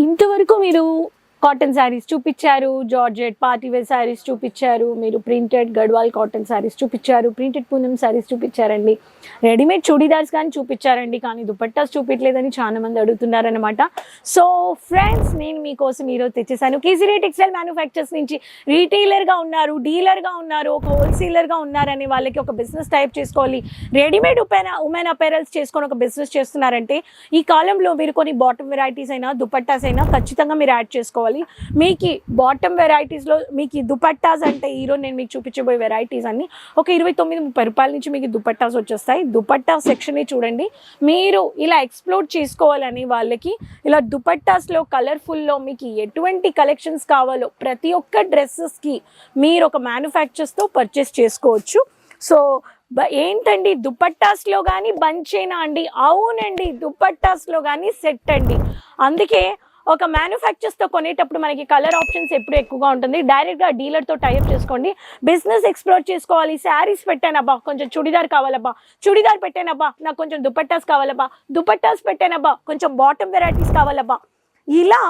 ఇంతవరకు మీరు కాటన్ శారీస్ చూపించారు, జార్జెట్ పార్టీ వేర్ శారీస్ చూపించారు, మీరు ప్రింటెడ్ గడ్వాల్ కాటన్ శారీస్ చూపించారు, ప్రింటెడ్ పూనం శారీస్ చూపించారండి, రెడీమేడ్ చూడీదార్స్ కానీ చూపించారండి, కానీ దుపట్టాస్ చూపించలేదని చాలా మంది అడుగుతున్నారనమాట. సో ఫ్రెండ్స్, నేను మీకోసం ఈరోజు తెచ్చేసాను. కేసీఆర్ టెక్స్టైల్ మ్యానుఫ్యాక్చర్స్ నుంచి రీటైలర్గా ఉన్నారు, డీలర్గా ఉన్నారు, ఒక హోల్సేలర్గా ఉన్నారని వాళ్ళకి ఒక బిజినెస్ టైప్ చేసుకోవాలి, రెడీమేడ్ ఉమెన్ అపెరల్స్ చేసుకొని ఒక బిజినెస్ చేస్తున్నారంటే ఈ కాలంలో మీరు కొన్ని బాటమ్ వెరైటీస్ అయినా దుపట్టాస్ అయినా ఖచ్చితంగా మీరు యాడ్ చేసుకోవాలి. మీకు బాటమ్ వెరైటీస్లో మీకు దుపట్టాస్ అంటే ఈరోజు నేను మీకు చూపించబోయే వెరైటీస్ అన్ని ఒక 29-30 రూపాయల నుంచి మీకు దుపట్టాస్ వచ్చేస్తాయి. దుపట్టా సెక్షనే చూడండి. మీరు ఇలా ఎక్స్ప్లోర్ చేసుకోవాలని వాళ్ళకి ఇలా దుపట్టాస్లో కలర్ఫుల్లో మీకు ఎటువంటి కలెక్షన్స్ కావాలో ప్రతి ఒక్క డ్రెస్సెస్కి మీరు ఒక మ్యానుఫ్యాక్చర్స్తో పర్చేస్ చేసుకోవచ్చు. సో ఏంటండి దుపట్టాస్లో కానీ బంచేనా అండి? అవునండి, దుపట్టాస్లో కానీ సెట్ అండి. అందుకే ఒక మ్యానుఫ్యాక్చర్స్తో కొనేటప్పుడు మనకి కలర్ ఆప్షన్స్ ఎప్పుడు ఎక్కువగా ఉంటుంది. డైరెక్ట్గా డీలర్తో టైప్ చేసుకోండి. బిజినెస్ ఎక్స్ప్లోర్ చేసుకోవాలి. శారీస్ పెట్టానబ్బా, కొంచెం చుడిదార్ కావాలబ్బా, చుడిదార్ పెట్టానబ్బా, నాకు కొంచెం దుపట్టాస్ కావాలబ్బా, దుపట్టాస్ పెట్టానబ్బా, కొంచెం బాటమ్ వెరైటీస్ కావాలబ్బా. ఇలా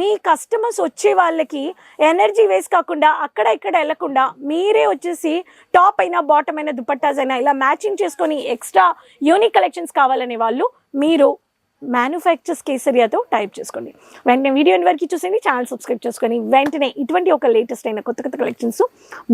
మీ కస్టమర్స్ వచ్చే వాళ్ళకి ఎనర్జీ వేస్ట్ కాకుండా అక్కడ ఇక్కడ వెళ్ళకుండా మీరే వచ్చేసి టాప్ అయినా బాటమ్ అయినా దుపట్టాస్ అయినా ఇలా మ్యాచింగ్ చేసుకొని ఎక్స్ట్రా యూనిక్ కలెక్షన్స్ కావాలనే వాళ్ళు మీరు మ్యానుఫ్యాక్చర్స్ కేసరియాతో టైప్ చేసుకోండి. వెంటనే వీడియో వరకు చూసేయండి, ఛానల్ సబ్స్క్రైబ్ చేసుకొని వెంటనే ఇటువంటి ఒక లేటెస్ట్ అయిన కొత్త కొత్త కలెక్షన్స్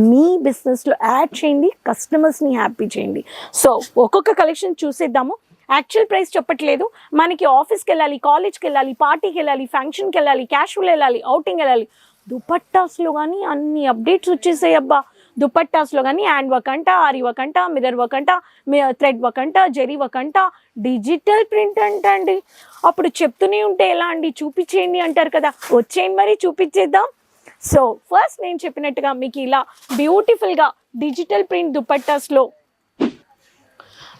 మీ బిజినెస్లో యాడ్ చేయండి, కస్టమర్స్ని హ్యాపీ చేయండి. సో ఒక్కొక్క కలెక్షన్ చూసేద్దాము. యాక్చువల్ ప్రైస్ చెప్పట్లేదు. మనకి ఆఫీస్కి వెళ్ళాలి, కాలేజ్కి వెళ్ళాలి, పార్టీకి వెళ్ళాలి, ఫంక్షన్కి వెళ్ళాలి, క్యాషువల్ వెళ్ళాలి, అవుటింగ్ వెళ్ళాలి. దుపట్టాస్లో కానీ అన్ని అప్డేట్స్ వచ్చేసాయి అబ్బా. దుపట్టాస్లో కానీ హ్యాండ్ వర్క్ అంట, ఆరి వర్క్ అంట, మిర్రర్ వర్క్ అంట, థ్రెడ్ వర్క్ అంట, జెరీ వర్క్ అంట, డిజిటల్ ప్రింట్ అంట అండి. అప్పుడు చెప్తూనే ఉంటే ఎలా అండి, చూపించేయండి అంటారు కదా, వచ్చేయండి మరి చూపించేద్దాం. సో ఫస్ట్ నేను చెప్పినట్టుగా మీకు ఇలా బ్యూటిఫుల్గా డిజిటల్ ప్రింట్ దుపట్టాస్లో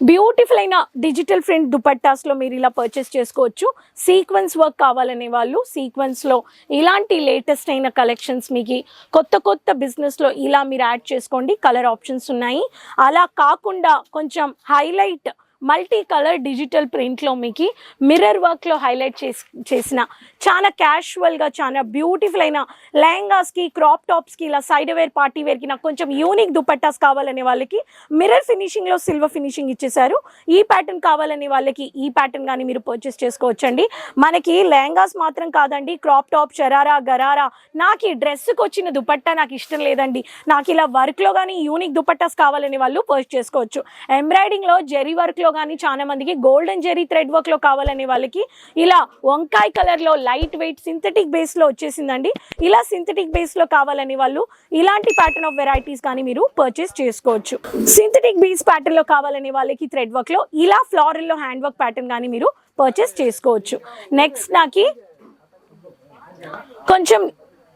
బ్యూటిఫుల్ అయిన డిజిటల్ ప్రింట్ దుపట్టాస్లో మీరు ఇలా పర్చేస్ చేసుకోవచ్చు. సీక్వెన్స్ వర్క్ కావాలనే వాళ్ళు సీక్వెన్స్లో ఇలాంటి లేటెస్ట్ అయిన కలెక్షన్స్ మీకు కొత్త కొత్త బిజినెస్లో ఇలా మీరు యాడ్ చేసుకోండి. కలర్ ఆప్షన్స్ ఉన్నాయి. అలా కాకుండా కొంచెం హైలైట్ మల్టీ కలర్ డిజిటల్ ప్రింట్లో మీకు మిర్రర్ వర్క్లో హైలైట్ చేసిన చాలా క్యాషువల్గా చాలా బ్యూటిఫుల్ అయిన లెహంగాస్కి, క్రాప్ టాప్స్కి, ఇలా సైడ్ వేర్ పార్టీ వేర్కి నాకు కొంచెం యూనిక్ దుపట్టాస్ కావాలనే వాళ్ళకి మిర్రర్ ఫినిషింగ్లో సిల్వర్ ఫినిషింగ్ ఇచ్చేసారు. ఈ ప్యాటర్న్ కావాలనే వాళ్ళకి ఈ ప్యాటర్న్ కానీ మీరు పర్చేస్ చేసుకోవచ్చండి. మనకి లెహంగాస్ మాత్రం కాదండి, క్రాప్ టాప్, షరారా, గరారా. నాకు ఈ డ్రెస్కి వచ్చిన దుపట్టా నాకు ఇష్టం లేదండి, నాకు ఇలా వర్క్లో కానీ యూనిక్ దుపట్టాస్ కావాలనే వాళ్ళు పర్చేస్ చేసుకోవచ్చు. ఎంబ్రాయిడింగ్లో జెరీ వర్క్లో కానీ చాలా మందికి గోల్డెన్ జెరీ థ్రెడ్ వర్క్ లో కావాలనే వాళ్ళకి ఇలా వంకాయ కలర్ లో లైట్ వెయిట్ సింథటిక్ బేస్ లో వచ్చేసిందండి. ఇలా సింథటిక్ బేస్ లో కావాలని వాళ్ళు ఇలాంటి ప్యాటర్న్ ఆఫ్ వెరైటీస్ కానీ మీరు పర్చేస్ చేసుకోవచ్చు. సింథటిక్ బేస్ ప్యాటర్న్ లో కావాలనే వాళ్ళకి థ్రెడ్ వర్క్ లో ఇలా ఫ్లోరల్ లో హ్యాండ్ వర్క్ ప్యాటర్న్ కానీ మీరు పర్చేస్ చేసుకోవచ్చు. నెక్స్ట్ నాకు కొంచెం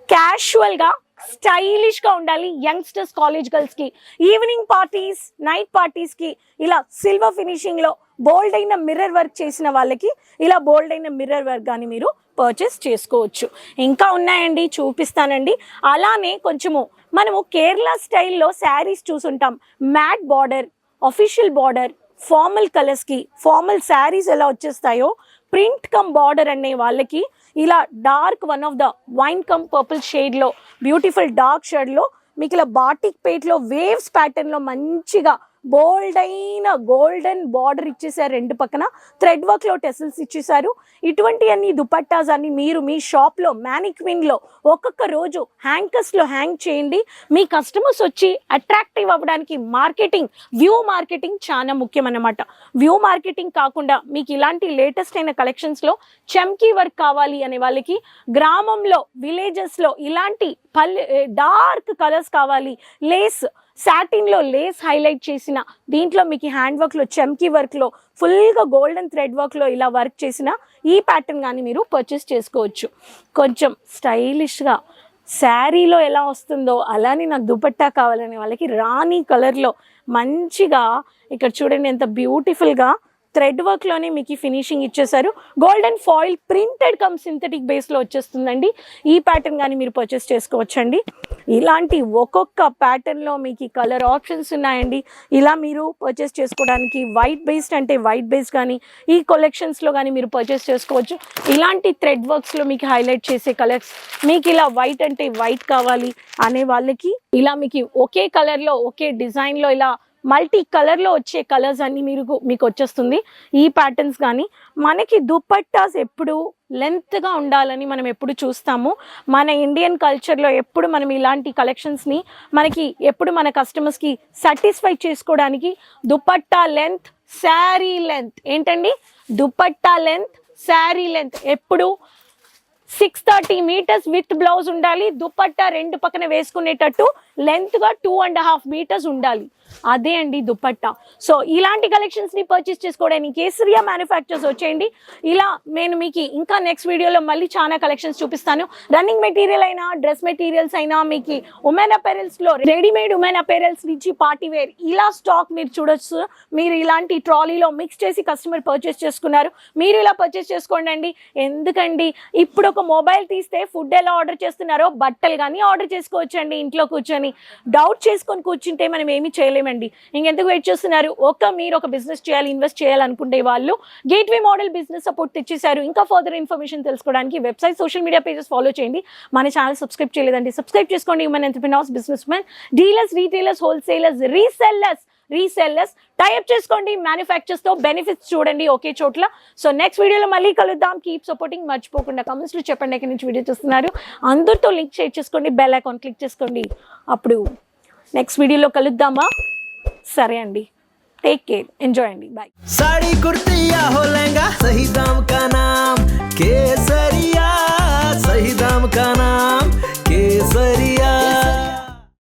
క్యాషువల్ గా స్టైలిష్ గా ఉండాలి, యంగ్స్టర్స్, కాలేజ్ గర్ల్స్ కి, ఈవినింగ్ పార్టీస్, నైట్ పార్టీస్ కి ఇలా సిల్వర్ ఫినిషింగ్ లో బోల్డ్ అయిన మిర్రర్ వర్క్ చేసిన వాళ్ళకి ఇలా బోల్డ్ అయిన మిర్రర్ వర్క్ కానీ మీరు పర్చేస్ చేసుకోవచ్చు. ఇంకా ఉన్నాయండి, చూపిస్తానండి. అలానే కొంచెము మనము కేరళ స్టైల్లో శారీస్ చూసుంటాం. Mat border, official border, formal కలర్స్కి ఫార్మల్ శారీస్ ఎలా వచ్చేస్తాయో ప్రింట్ కమ్ బార్డర్ అనే వాళ్ళకి ఇలా dark one of the wine cum purple షేడ్లో బ్యూటిఫుల్ డార్క్ షేడ్లో మీకు ఇలా బాటిక్ పేట్లో వేవ్స్ ప్యాటర్న్లో మంచిగా బోల్డ్ అయిన గోల్డెన్ బార్డర్ ఇచ్చేసారు. రెండు పక్కన థ్రెడ్ వర్క్లో టెసల్స్ ఇచ్చేసారు. ఇటువంటి అన్ని దుపట్టాస్ అన్ని మీరు మీ షాప్లో మ్యానిక్విన్లో ఒక్కొక్క రోజు హ్యాంకర్స్లో హ్యాంగ్ చేయండి. మీ కస్టమర్స్ వచ్చి అట్రాక్టివ్ అవ్వడానికి మార్కెటింగ్, వ్యూ మార్కెటింగ్ చాలా ముఖ్యం అన్నమాట. వ్యూ మార్కెటింగ్ కాకుండా మీకు ఇలాంటి లేటెస్ట్ అయిన కలెక్షన్స్లో చమ్కీ వర్క్ కావాలి అనే వాళ్ళకి గ్రామంలో, విలేజెస్లో ఇలాంటి డార్క్ కలర్స్ కావాలి, లేస్ సాటిన్లో లేస్ హైలైట్ చేసిన దీంట్లో మీకు హ్యాండ్ వర్క్లో చమ్కీ వర్క్లో ఫుల్గా గోల్డెన్ థ్రెడ్ వర్క్లో ఇలా వర్క్ చేసిన ఈ ప్యాటర్న్ కానీ మీరు పర్చేస్ చేసుకోవచ్చు. కొంచెం స్టైలిష్గా శారీలో ఎలా వస్తుందో అలానే నాకు దుపట్టా కావాలనే వాళ్ళకి రాణి కలర్లో మంచిగా ఇక్కడ చూడండి ఎంత బ్యూటిఫుల్గా థ్రెడ్ వర్క్లోనే మీకు ఫినిషింగ్ ఇచ్చేసారు. Golden foil printed cum synthetic బేస్లో వచ్చేస్తుందండి. ఈ ప్యాటర్న్ కానీ మీరు పర్చేస్ చేసుకోవచ్చండి. ఇలాంటి ఒక్కొక్క ప్యాటర్న్లో మీకు కలర్ ఆప్షన్స్ ఉన్నాయండి. ఇలా మీరు పర్చేస్ చేసుకోవడానికి వైట్ బేస్డ్ అంటే వైట్ బేస్ కానీ ఈ కలెక్షన్స్లో కానీ మీరు పర్చేస్ చేసుకోవచ్చు. ఇలాంటి థ్రెడ్ వర్క్స్లో మీకు హైలైట్ చేసే కలర్స్, మీకు ఇలా వైట్ అంటే వైట్ కావాలి అనే వాళ్ళకి ఇలా మీకు ఒకే కలర్లో ఒకే డిజైన్లో ఇలా మల్టీ కలర్లో వచ్చే కలర్స్ అన్నీ మీకు వచ్చేస్తుంది. ఈ ప్యాటర్న్స్ కానీ మనకి దుపట్టాస్ ఎప్పుడు లెంత్గా ఉండాలని మనం ఎప్పుడు చూస్తాము. మన ఇండియన్ కల్చర్లో ఎప్పుడు మనం ఇలాంటి కలెక్షన్స్ని మనకి ఎప్పుడు మన కస్టమర్స్కి సాటిస్ఫై చేసుకోవడానికి దుపట్టా లెంత్, శారీ లెంత్ ఏంటండి, దుపట్టా లెంత్, శారీ లెంత్ ఎప్పుడు 630 మీటర్స్ విత్ బ్లౌజ్ ఉండాలి. దుపట్టా రెండు పక్కన వేసుకునేటట్టు లెంత్గా 2.5 మీటర్స్ ఉండాలి. అదే అండి దుపట్టా. సో ఇలాంటి కలెక్షన్స్ని పర్చేస్ చేసుకోవడానికి కేసరియా మ్యానుఫ్యాక్చర్స్ వచ్చేయండి. ఇలా నేను మీకు ఇంకా నెక్స్ట్ వీడియోలో మళ్ళీ చాలా కలెక్షన్స్ చూపిస్తాను. రన్నింగ్ మెటీరియల్ అయినా డ్రెస్ మెటీరియల్స్ అయినా మీకు ఉమెన్ అపెరల్స్లో రెడీమేడ్ ఉమెన్ అపెరల్స్ నుంచి పార్టీ వేర్ ఇలా స్టాక్ మీరు చూడొచ్చు. మీరు ఇలాంటి ట్రాలీలో మిక్స్ చేసి కస్టమర్ పర్చేస్ చేసుకున్నారు, మీరు ఇలా పర్చేస్ చేసుకోండి అండి. ఎందుకండి ఇప్పుడు ఒక మొబైల్ తీస్తే ఫుడ్ ఎలా ఆర్డర్ చేస్తున్నారో బట్టలు కానీ ఆర్డర్ చేసుకోవచ్చండి. ఇంట్లో కూర్చొని డౌట్ చేసుకొని కూర్చుంటే మనం ఏమీ చేయలేమండి. ఇంకెందుకు వెయిట్ చేస్తున్నారు? మీరు ఒక బిజినెస్ చేయాలి, ఇన్వెస్ట్ చేయాలనుకుంటే వాళ్ళు గేట్వే మోడల్ బిజినెస్ సపోర్ట్ తెచ్చేశారు. ఇంకా ఫర్దర్ ఇన్ఫర్మేషన్ తెలుసుకోవడానికి website, social media pages follow చేయండి. మన ఛానల్ సబ్స్క్రైబ్ చేయలేదండి, సబ్స్క్రైబ్ చేసుకోండి. Human entrepreneurs, business man, dealers, retailers, wholesalers, resellers type చేసుకోండి. మ్యానుఫ్యాక్చర్స్ తో బెనిఫిట్స్ చూడండి ఒకే చోట్ల. సో నెక్స్ట్ వీడియోలో మళ్ళీ కలుద్దాం. Keep supporting. మర్చిపోకుండా కమెంట్స్లో చెప్పండి ఎక్కడి నుంచి వీడియో చూస్తున్నారు. అందరితో లింక్ షేర్ చేసుకోండి, బెల్ ఐకాన్ క్లిక్ చేసుకోండి. అప్పుడు నెక్స్ట్ వీడియోలో కలుద్దామా? సరే అండి, टेक केयर, एंजॉय अंडी, बाय. साड़ी कुर्ती या हो लहंगा, सही दाम का नाम केसरिया, सही दाम का नाम केसरिया.